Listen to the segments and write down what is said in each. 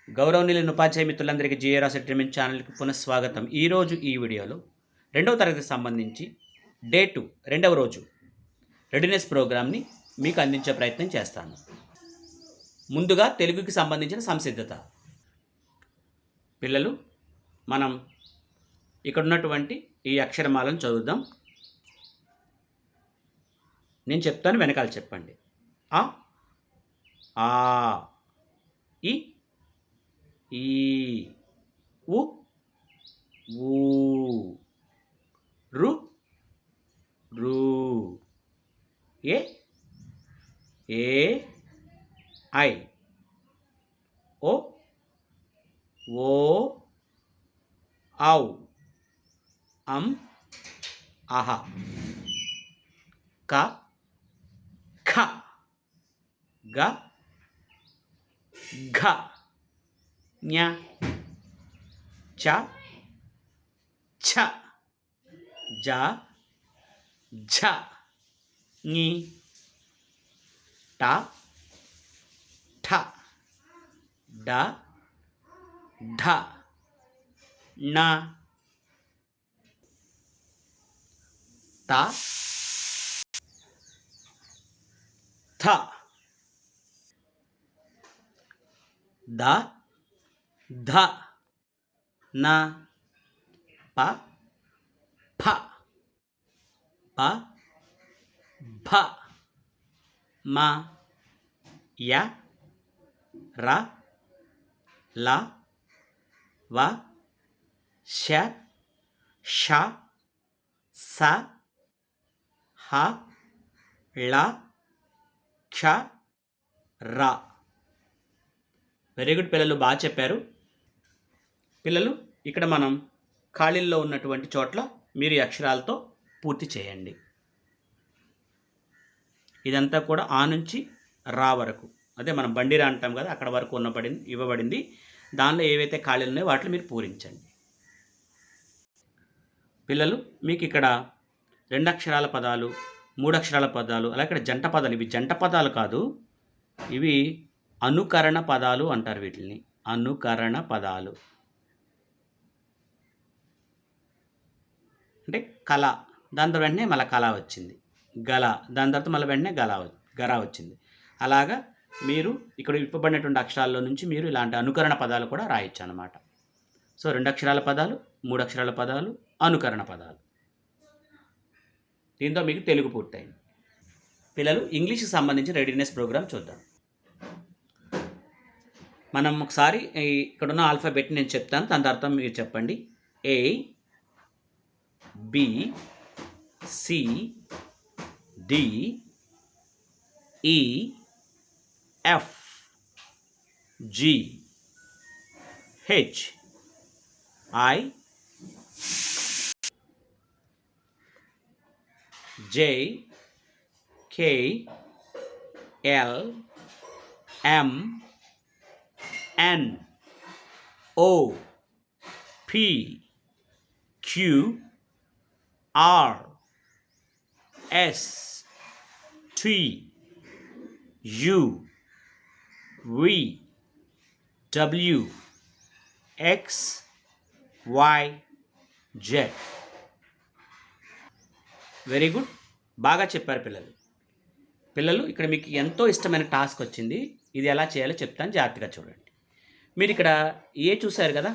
గౌరవనీయులైన ఉపాధ్యాయ మిత్రులందరికీ జిఏరా సెటిల్మెంట్ ఛానల్కి పునఃస్వాగతం. ఈరోజు ఈ వీడియోలో 2వ తరగతికి సంబంధించి డే 2 రెండవ రోజు రెడీనెస్ ప్రోగ్రామ్ని మీకు అందించే ప్రయత్నం చేస్తాను. ముందుగా తెలుగుకి సంబంధించిన సంసిద్ధత. పిల్లలు, మనం ఇక్కడ ఉన్నటువంటి ఈ అక్షరమాలను చదువుదాం. నేను చెప్తాను, వెనకాల చెప్పండి. ఆ, ఆ, ఈ, ఈ, ఉ, ఊ, రు, రు, ఏ, ఏ, ఐ, ఓ, ఓ, ఔ, అహ, క, ఖ, గ, ఘ, ఞ, చ, ఛ, జ, ఝ, ఞ, ట, ఠ, డ, ఢ, ణ, త, థ, ద, ధ, న, ప, ఫ, ప, భ, మ, య, ర, ల, వ, శ, ష, స, హ, ళ, క్ష, ర. వెరీ గుడ్ పిల్లలు, బాగా చెప్పారు. పిల్లలు, ఇక్కడ మనం ఖాళీల్లో ఉన్నటువంటి చోట్ల మీరు ఈ అక్షరాలతో పూర్తి చేయండి. ఇదంతా కూడా ఆ నుంచి రా వరకు, అదే మనం బండిరా అంటాం కదా, అక్కడ వరకు ఇవ్వబడింది. దానిలో ఏవైతే ఖాళీలు ఉన్నాయో వాటిని మీరు పూరించండి. పిల్లలు, మీకు ఇక్కడ 2 అక్షరాల పదాలు, 3 అక్షరాల పదాలు, అలా ఇక్కడ జంట పదాలు. ఇవి జంట పదాలు కాదు, ఇవి అనుకరణ పదాలు అంటారు వీటిని. అనుకరణ పదాలు అంటే కళ, దాని తర్వాత వెంటనే మళ్ళీ కళ వచ్చింది. గల, దాని తర్వాత మళ్ళీ వెంటనే గరా వచ్చింది. అలాగా మీరు ఇక్కడ ఇవ్వబడినటువంటి అక్షరాల్లో నుంచి మీరు ఇలాంటి అనుకరణ పదాలు కూడా రాయొచ్చు అన్నమాట. సో 2 అక్షరాల పదాలు, 3 అక్షరాల పదాలు, అనుకరణ పదాలు. దీంతో మీకు తెలుగు పూర్తయింది. పిల్లలు, ఇంగ్లీష్కి సంబంధించిన రెడీనెస్ ప్రోగ్రామ్ చూద్దాం. మనం ఒకసారి ఇక్కడ ఉన్న ఆల్ఫాబెట్ నేను చెప్తాను, దాని తర్వాత మీరు చెప్పండి. A, B, C, D, E, F, G, H, I, J, K, L, M, N, O, P, Q, R, S, T, U, V, W, X, Y, Z. Very good, బాగా చెప్పారు పిల్లలు. ఇక్కడ మీకు ఎంతో ఇష్టమైన టాస్క్ వచ్చింది. ఇది ఎలా చేయాలో చెప్తాను, జాగ్రత్తగా చూడండి. మీరు ఇక్కడ ఏ చూశారు కదా,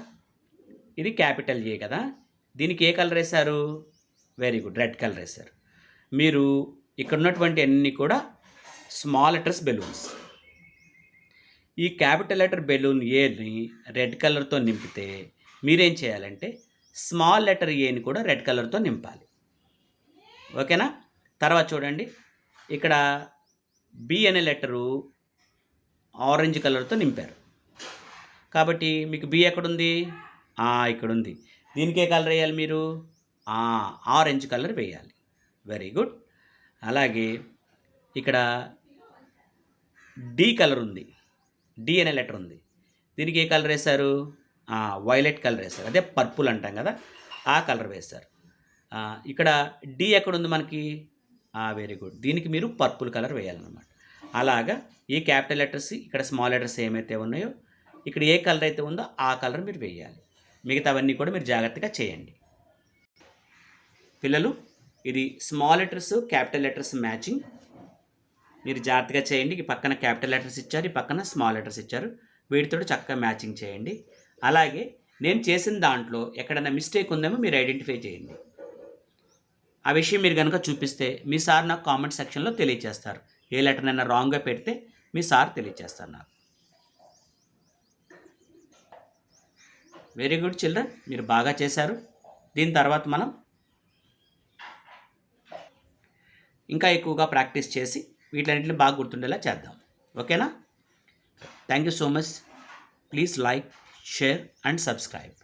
ఇది క్యాపిటల్ ఏ కదా, దీనికి ఏ కలర్ వేశారు? వెరీ గుడ్, రెడ్ కలర్ వేశారు. మీరు ఇక్కడ ఉన్నటువంటి అన్నీ కూడా స్మాల్ లెటర్స్ బెలూన్స్. ఈ క్యాపిటల్ లెటర్ బెలూన్ ఏని రెడ్ కలర్తో నింపితే మీరేం చేయాలంటే స్మాల్ లెటర్ ఏని కూడా రెడ్ కలర్తో నింపాలి. ఓకేనా? తర్వాత చూడండి, ఇక్కడ బి అనే లెటరు ఆరెంజ్ కలర్తో నింపారు. కాబట్టి మీకు బి ఎక్కడుంది? ఇక్కడ ఉంది. దీనికి ఏ కలర్ వేయాలి మీరు? ఆరెంజ్ కలర్ వేయాలి. Very good. అలాగే ఇక్కడ డి కలర్ ఉంది, డి అనే లెటర్ ఉంది. దీనికి ఏ కలర్ వేశారు? వైలెట్ కలర్ వేశారు, అదే పర్పుల్ అంటాం కదా, ఆ కలర్ వేశారు. ఇక్కడ డి ఎక్కడుంది మనకి? వెరీ గుడ్, దీనికి మీరు పర్పుల్ కలర్ వేయాలన్నమాట. అలాగా ఈ క్యాపిటల్ లెటర్స్, ఇక్కడ స్మాల్ లెటర్స్ ఏమైతే ఉన్నాయో ఇక్కడ ఏ కలర్ అయితే ఉందో ఆ కలర్ మీరు వేయాలి. మిగతావన్నీ కూడా మీరు జాగ్రత్తగా చేయండి. పిల్లలు, ఇది small letters capital letters matching. మీరు జాగ్రత్తగా చేయండి. ఈ పక్కన క్యాపిటల్ లెటర్స్ ఇచ్చారు, ఈ పక్కన స్మాల్ లెటర్స్ ఇచ్చారు. వీటితో చక్కగా మ్యాచింగ్ చేయండి. అలాగే నేను చేసిన దాంట్లో ఎక్కడైనా మిస్టేక్ ఉందేమో మీరు ఐడెంటిఫై చేయండి. ఆ విషయం మీరు కనుక చూపిస్తే మీ సార్ నాకు కామెంట్ సెక్షన్లో తెలియజేస్తారు. ఏ లెటర్నైనా రాంగ్గా పెడితే మీ సార్ తెలియజేస్తారు నాకు. వెరీ గుడ్ చిల్డ్రన్, మీరు బాగా చేశారు. దీని తర్వాత మనం ఇంకా ఎక్కువగా ప్రాక్టీస్ చేసి వీటన్నిటిని బాగా గుర్తుండేలా చేద్దాం. ఓకేనా? Thank you so much. Please like, share and subscribe.